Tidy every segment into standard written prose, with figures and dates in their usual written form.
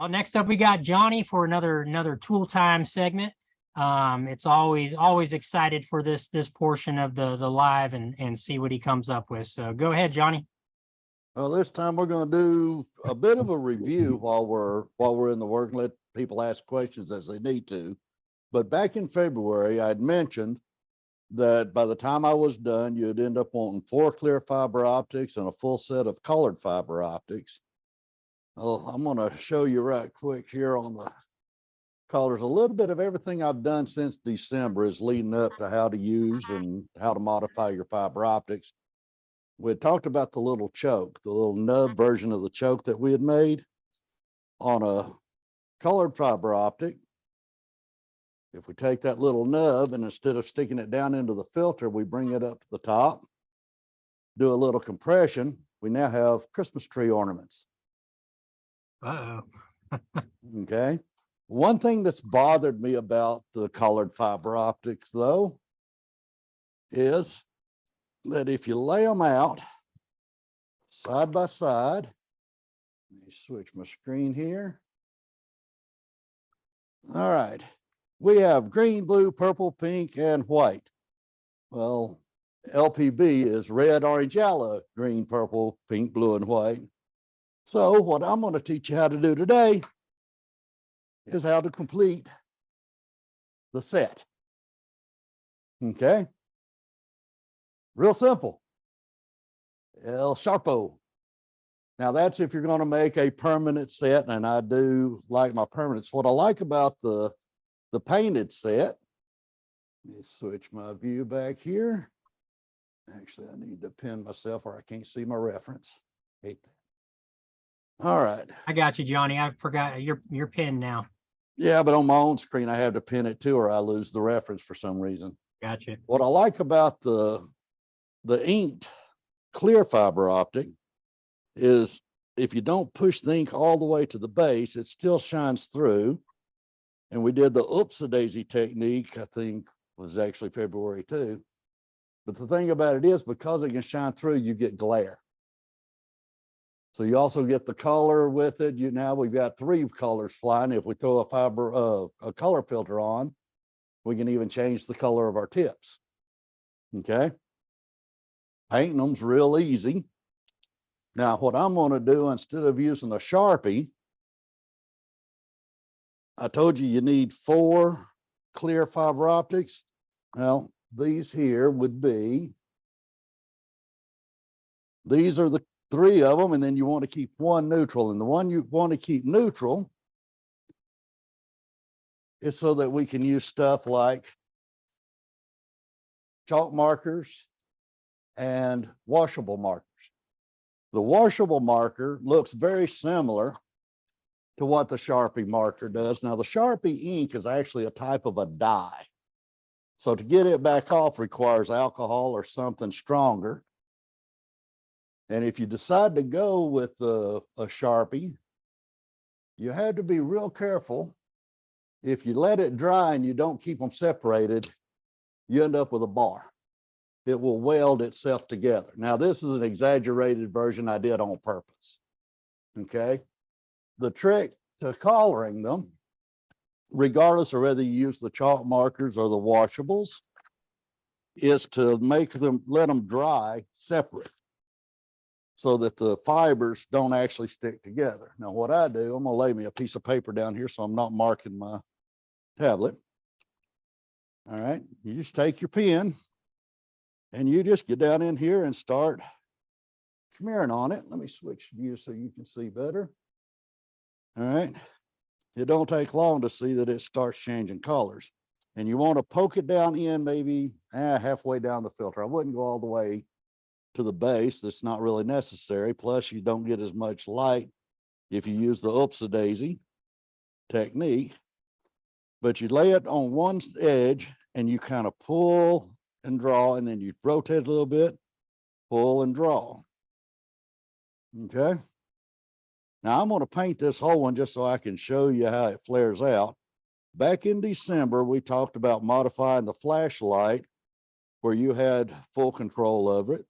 Well, next up we got Johnny for another tool time segment. It's always excited for this portion of the live and see what he comes up with. So go ahead, Johnny. Well, this time we're going to do a bit of a review while we're in the work and let people ask questions as they need to. But back in February, I'd mentioned that by the time I was done, you'd end up wanting 4 clear fiber optics and a full set of colored fiber optics. Well, I'm going to show you right quick here on the colors. A little bit of everything I've done since December is leading up to how to use and how to modify your fiber optics. We had talked about the little choke, the little nub version of the choke that we had made on a colored fiber optic. If we take that little nub and instead of sticking it down into the filter, we bring it up to the top, do a little compression, we now have Christmas tree ornaments. Uh-oh. Okay. One thing that's bothered me about the colored fiber optics, though, is that if you lay them out side by side, let me switch my screen here. All right. We have green, blue, purple, pink, and white. Well, LPB is red, orange, yellow, green, purple, pink, blue, and white. So what I'm going to teach you how to do today is how to complete the set. Okay? Real simple. El Sharpo. Now that's if you're going to make a permanent set, and I do like my permanents. What I like about the painted set, let me switch my view back here. Actually, I need to pin myself or I can't see my reference. Hate that. All right. I got you, Johnny. I forgot your pin now. Yeah, but on my own screen, I have to pin it too, or I lose the reference for some reason. Gotcha. What I like about the inked clear fiber optic is if you don't push the ink all the way to the base, it still shines through. And we did the oops-a-daisy technique, I think was actually February too. But the thing about it is because it can shine through, you get glare. So you also get the color with it. Now we've got 3 colors flying. If we throw a color filter on, we can even change the color of our tips. Okay. Painting them's real easy. Now what I'm going to do, instead of using a Sharpie, I told you need 4 clear fiber optics. Well, these here would be, these are the 3 of them, and then you want to keep 1 neutral. And the one you want to keep neutral is so that we can use stuff like chalk markers and washable markers. The washable marker looks very similar to what the Sharpie marker does. Now, the Sharpie ink is actually a type of a dye. So to get it back off requires alcohol or something stronger. And if you decide to go with a Sharpie, you have to be real careful. If you let it dry and you don't keep them separated, you end up with a bar. It will weld itself together. Now, this is an exaggerated version I did on purpose. Okay. The trick to coloring them, regardless of whether you use the chalk markers or the washables, is to let them dry separate so that the fibers don't actually stick together. Now, what I do, I'm going to lay me a piece of paper down here so I'm not marking my tablet. All right. You just take your pen and you just get down in here and start smearing on it. Let me switch views so you can see better. All right. It don't take long to see that it starts changing colors. And you want to poke it down in maybe halfway down the filter. I wouldn't go all the way to the base. That's not really necessary. Plus, you don't get as much light if you use the oops-a-daisy technique. But you lay it on one edge and you kind of pull and draw, and then you rotate it a little bit, pull and draw. Okay. Now I'm going to paint this whole one just so I can show you how it flares out. Back in December, we talked about modifying the flashlight where you had full control of it.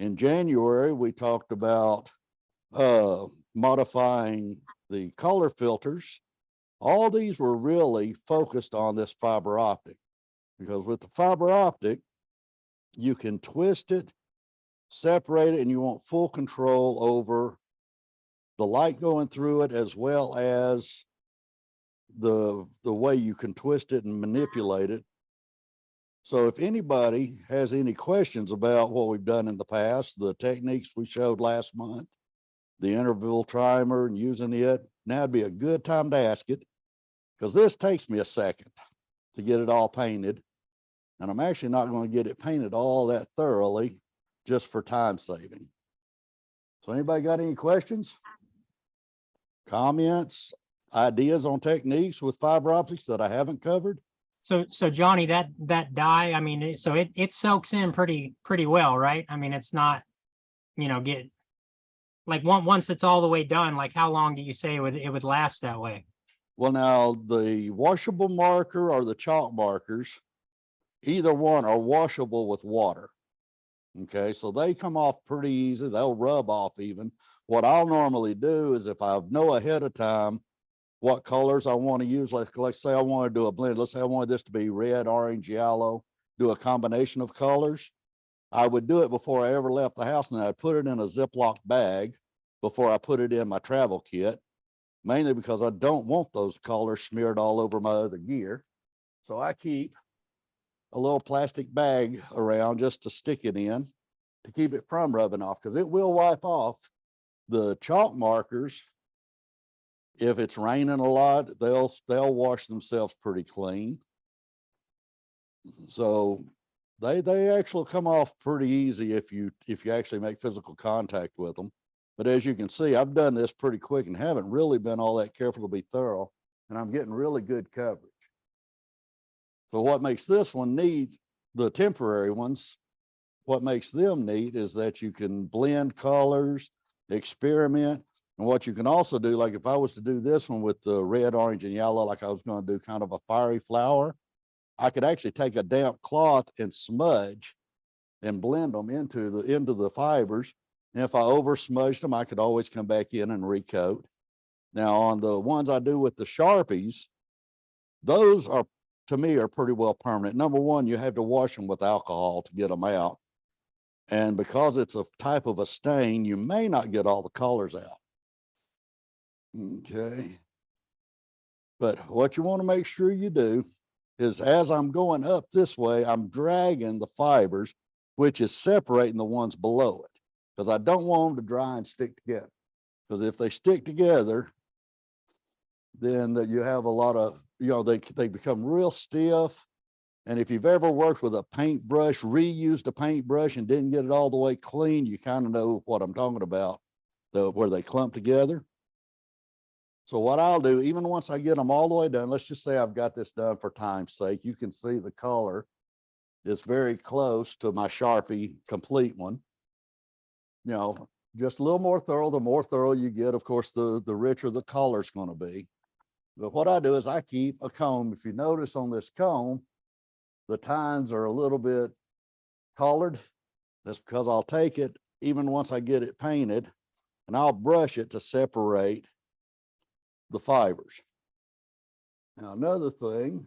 In January, we talked about modifying the color filters, all these were really focused on this fiber optic, because with the fiber optic, you can twist it, separate it, and you want full control over the light going through it, as well as the way you can twist it and manipulate it. So if anybody has any questions about what we've done in the past, the techniques we showed last month, the interval timer and using it, now would be a good time to ask it, because this takes me a second to get it all painted. And I'm actually not going to get it painted all that thoroughly just for time saving. So anybody got any questions, comments, ideas on techniques with fiber optics that I haven't covered? So Johnny, that dye, I mean, it soaks in pretty well, right? I mean, it's not, get like once it's all the way done, like how long do you say it would last that way? Well, now the washable marker or the chalk markers, either one are washable with water. Okay, so they come off pretty easy. They'll rub off even. What I'll normally do is, if I know ahead of time what colors I want to use, like let's say I want to do a blend. Let's say I wanted this to be red, orange, yellow, do a combination of colors. I would do it before I ever left the house, and I'd put it in a Ziploc bag before I put it in my travel kit, mainly because I don't want those colors smeared all over my other gear. So I keep a little plastic bag around just to stick it in to keep it from rubbing off, because it will wipe off. The chalk markers, if it's raining a lot, they'll wash themselves pretty clean. So they actually come off pretty easy if you actually make physical contact with them. But as you can see, I've done this pretty quick and haven't really been all that careful to be thorough, and I'm getting really good coverage. So what makes this one neat, the temporary ones, what makes them neat is that you can blend colors, experiment. And what you can also do, like if I was to do this one with the red, orange, and yellow, like I was going to do kind of a fiery flower, I could actually take a damp cloth and smudge and blend them into the fibers. And if I over smudged them, I could always come back in and recoat. Now on the ones I do with the Sharpies, those are, to me, are pretty well permanent. Number one, you have to wash them with alcohol to get them out. And because it's a type of a stain, you may not get all the colors out. Okay. But what you want to make sure you do is, as I'm going up this way, I'm dragging the fibers, which is separating the ones below it, because I don't want them to dry and stick together. Because if they stick together, then you have a lot of, they become real stiff. And if you've ever worked with a paintbrush, reused a paintbrush and didn't get it all the way clean, you kind of know what I'm talking about, where they clump together. So what I'll do, even once I get them all the way done, let's just say I've got this done for time's sake. You can see the color is very close to my Sharpie complete one. Just a little more thorough. The more thorough you get, of course, the richer the color is going to be. But what I do is I keep a comb. If you notice on this comb, the tines are a little bit colored. That's because I'll take it, even once I get it painted, and I'll brush it to separate the fibers. Now, another thing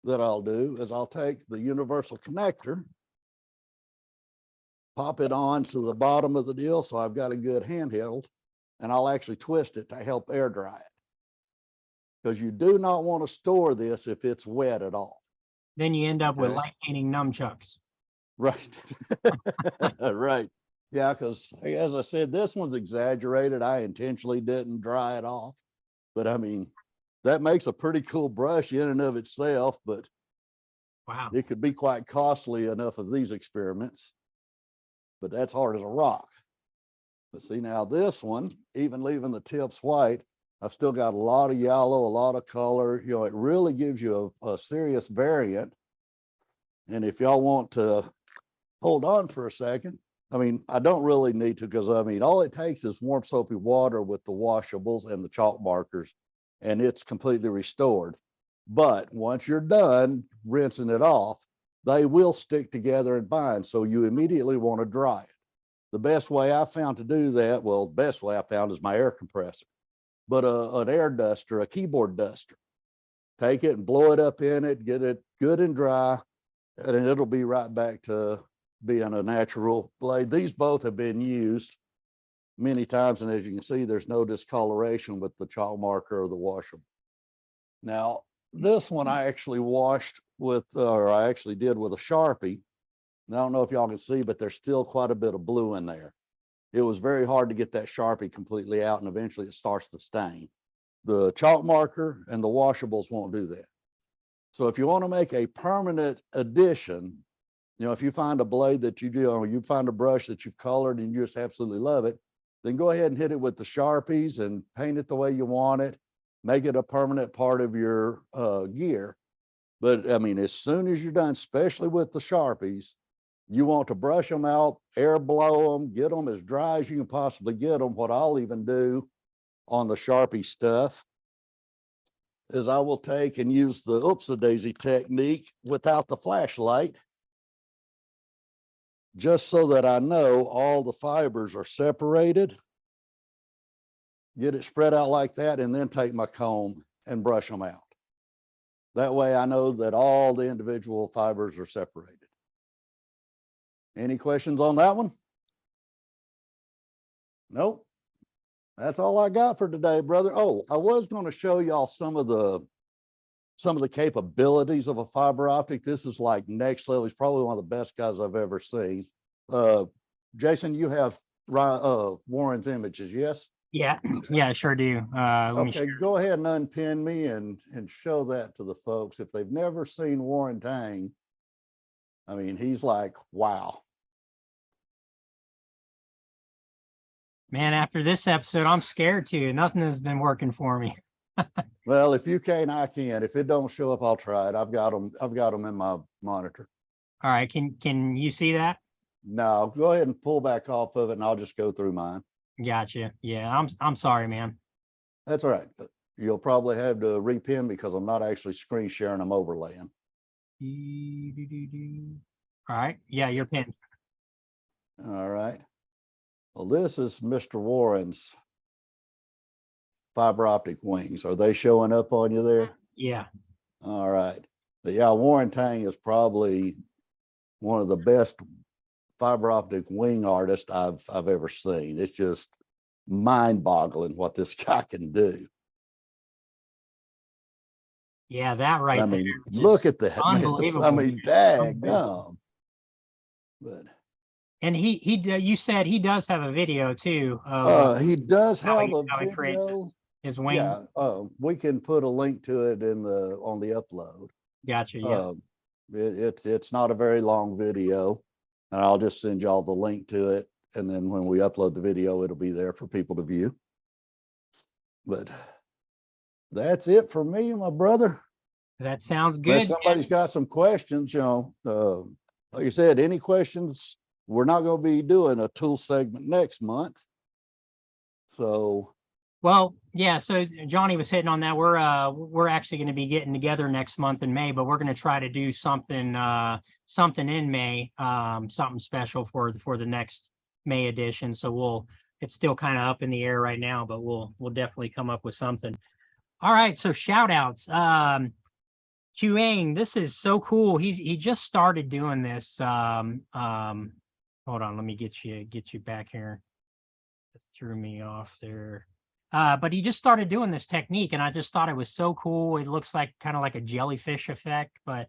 that I'll do is I'll take the universal connector, pop it on to the bottom of the deal, so I've got a good handheld, and I'll actually twist it to help air dry it, because you do not want to store this if it's wet at all. Then you end up with Okay. light painting nunchucks. Right. Right. Yeah, because as I said, this one's exaggerated. I intentionally didn't dry it off, but I mean, that makes a pretty cool brush in and of itself, but Wow. it could be quite costly enough of these experiments, but that's hard as a rock. But see, now this one, even leaving the tips white, I've still got a lot of yellow, a lot of color. It really gives you a serious variant. And if y'all want to hold on for a second, I mean, I don't really need to, because I mean, all it takes is warm soapy water with the washables and the chalk markers, and it's completely restored. But once you're done rinsing it off, they will stick together and bind. So you immediately want to dry it. The best way I found to do that, well, the best way I found is my air compressor. but an air duster, a keyboard duster. Take it and blow it up in it, get it good and dry, and then it'll be right back to being a natural blade. These both have been used many times, and as you can see, there's no discoloration with the chalk marker or the washable. Now, this one I actually washed with, or I actually did with a Sharpie. And I don't know if y'all can see, but there's still quite a bit of blue in there. It was very hard to get that Sharpie completely out, and eventually it starts to stain. The chalk marker and the washables won't do that. So if you want to make a permanent addition, you know, if you find a blade that you do, or you find a brush that you've colored and you just absolutely love it, then go ahead and hit it with the Sharpies and paint it the way you want it. Make it a permanent part of your gear. But I mean, as soon as you're done, especially with the Sharpies, you want to brush them out, air blow them, get them as dry as you can possibly get them. What I'll even do on the Sharpie stuff is I will take and use the oopsie-daisy technique without the flashlight, just so that I know all the fibers are separated. Get it spread out like that, and then take my comb and brush them out. That way I know that all the individual fibers are separated. Any questions on that one? Nope. That's all I got for today, brother. Oh, I was going to show y'all some of the capabilities of a fiber optic. This is like next level. He's probably one of the best guys I've ever seen. Jason, you have Warren's images, yes? Yeah, yeah, I sure do. Okay, go ahead and unpin me and show that to the folks. If they've never seen Warren Tang, I mean, he's like, wow. Man, after this episode, I'm scared too. Nothing has been working for me. Well, if you can't, I can. If it don't show up, I'll try it. I've got them in my monitor. All right, can you see that? No, go ahead and pull back off of it, and I'll just go through mine. Gotcha. Yeah, I'm sorry, man. That's all right. You'll probably have to repin because I'm not actually screen sharing, I'm overlaying. All right. Yeah, you're pinned. All right. Well, this is Mr. Warren's fiber optic wings. Are they showing up on you there? Yeah. All right. But yeah, Warren Tang is probably one of the best fiber optic wing artists I've ever seen. It's just mind-boggling what this guy can do. Yeah, that right. I mean, look at that. Unbelievable. I mean, daggum. But and you said he does have a video too. He does have a how he creates his wing. Yeah, we can put a link to it on the upload. Gotcha. Yeah. It's not a very long video, and I'll just send y'all the link to it, and then when we upload the video, it'll be there for people to view. But that's it for me, my brother. That sounds good. If somebody's got some questions, you know, like I said, any questions? We're not going to be doing a tool segment next month. So, well, yeah. So Johnny was hitting on that. We're actually going to be getting together next month in May, but we're going to try to do something in May, something special for the next May edition. So it's still kind of up in the air right now, but we'll definitely come up with something. All right. So shout outs. Qing, this is so cool. He just started doing this. Hold on, let me get you back here. It threw me off there. But he just started doing this technique, and I just thought it was so cool. It looks like kind of like a jellyfish effect, but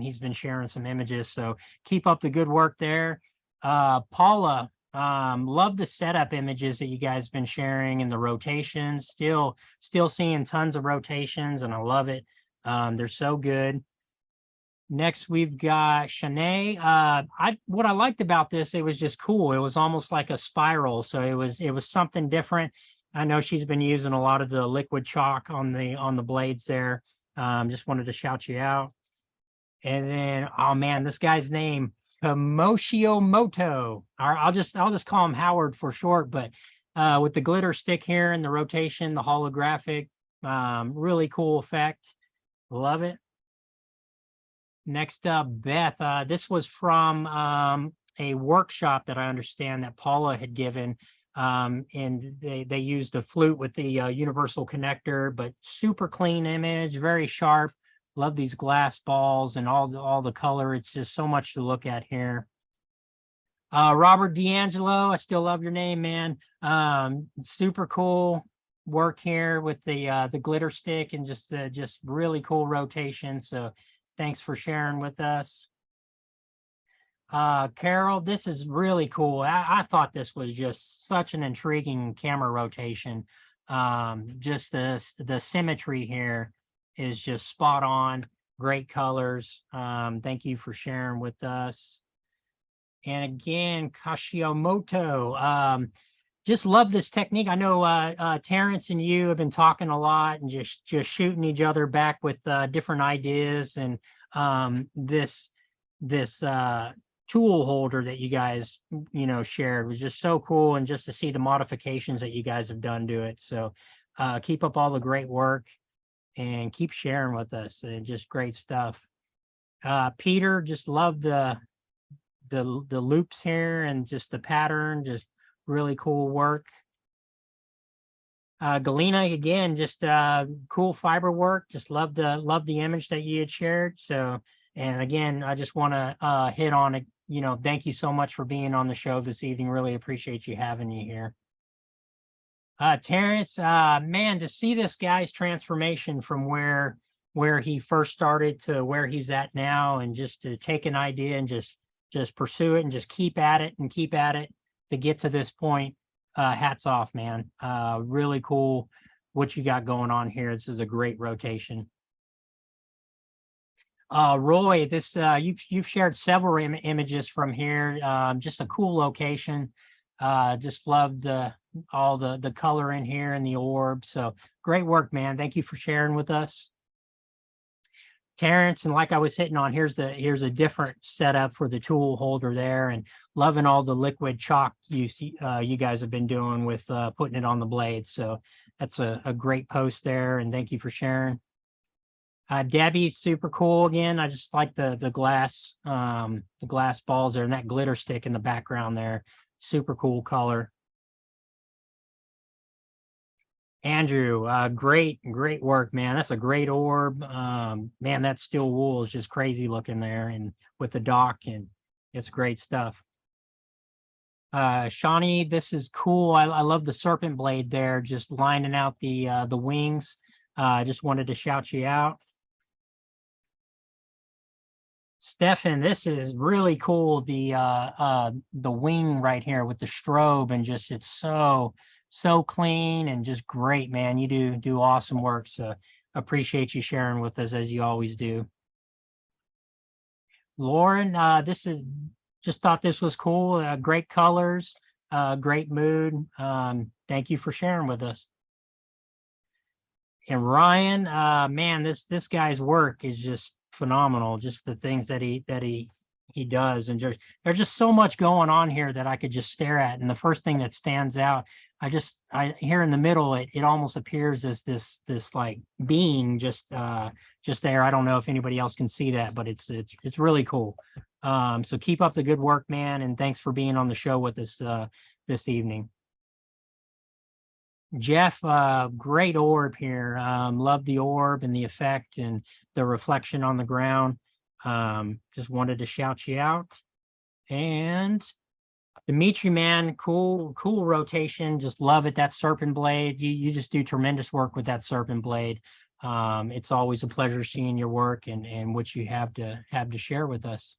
he's been sharing some images. So keep up the good work there. Paula, love the setup images that you guys have been sharing and the rotations. Still seeing tons of rotations, and I love it. They're so good. Next, we've got Shanae. What I liked about this, it was just cool. It was almost like a spiral. So it was something different. I know she's been using a lot of the liquid chalk on the blades there. Just wanted to shout you out. And then, oh man, this guy's name, Moto. I'll just call him Howard for short, but with the glitter stick here and the rotation, the holographic, really cool effect. Love it. Next up, Beth. This was from a workshop that I understand that Paula had given. And they used a flute with the universal connector, but super clean image, very sharp. Love these glass balls and all the color. It's just so much to look at here. Robert D'Angelo, I still love your name, man. Super cool work here with the glitter stick and just really cool rotation. So thanks for sharing with us. Carol, this is really cool. I thought this was just such an intriguing camera rotation. Just the symmetry here is just spot on. Great colors. Thank you for sharing with us. And again, Kashimoto, just love this technique. I know Terrence and you have been talking a lot and just shooting each other back with different ideas. And this tool holder that you guys, shared was just so cool. And just to see the modifications that you guys have done to it. So keep up all the great work and keep sharing with us, and just great stuff. Peter, just love the loops here and just the pattern, just really cool work. Galena, again, just cool fiber work. Just love the image that you had shared. So, and again, I just want to hit on it. Thank you so much for being on the show this evening. Really appreciate you having you here. Terrence, man, to see this guy's transformation from where he first started to where he's at now, and just to take an idea and just pursue it and just keep at it to get to this point. Hats off, man. Really cool what you got going on here. This is a great rotation. Roy, this you've shared several images from here. Just a cool location. Just love all the color in here and the orb. So great work, man. Thank you for sharing with us, Terrence. And like I was hitting on, here's a different setup for the tool holder there, and loving all the liquid chalk you guys have been doing with putting it on the blade. So that's a great post there, and thank you for sharing. Debbie, super cool again. I just like the glass balls there and that glitter stick in the background there. Super cool color. Andrew, great work, man. That's a great orb. Man, that steel wool is just crazy looking there, and with the dock, and it's great stuff. Shawnee, this is cool. I love the serpent blade there, just lining out the wings. I just wanted to shout you out. Stefan, this is really cool. The wing right here with the strobe, and just it's so clean and just great, man. You do awesome work. So appreciate you sharing with us as you always do. Lauren, just thought this was cool. Great colors, great mood. Thank you for sharing with us. And Ryan, man, this guy's work is just phenomenal. Just the things that he does, and there's just so much going on here that I could just stare at. And the first thing that stands out, I here in the middle, it almost appears as this like being just there. I don't know if anybody else can see that, but it's really cool. So keep up the good work, man, and thanks for being on the show with us this evening. Jeff, great orb here. Love the orb and the effect and the reflection on the ground. Just wanted to shout you out. And Dimitri, man, cool rotation. Just love it. That serpent blade. You just do tremendous work with that serpent blade. It's always a pleasure seeing your work and what you have to share with us.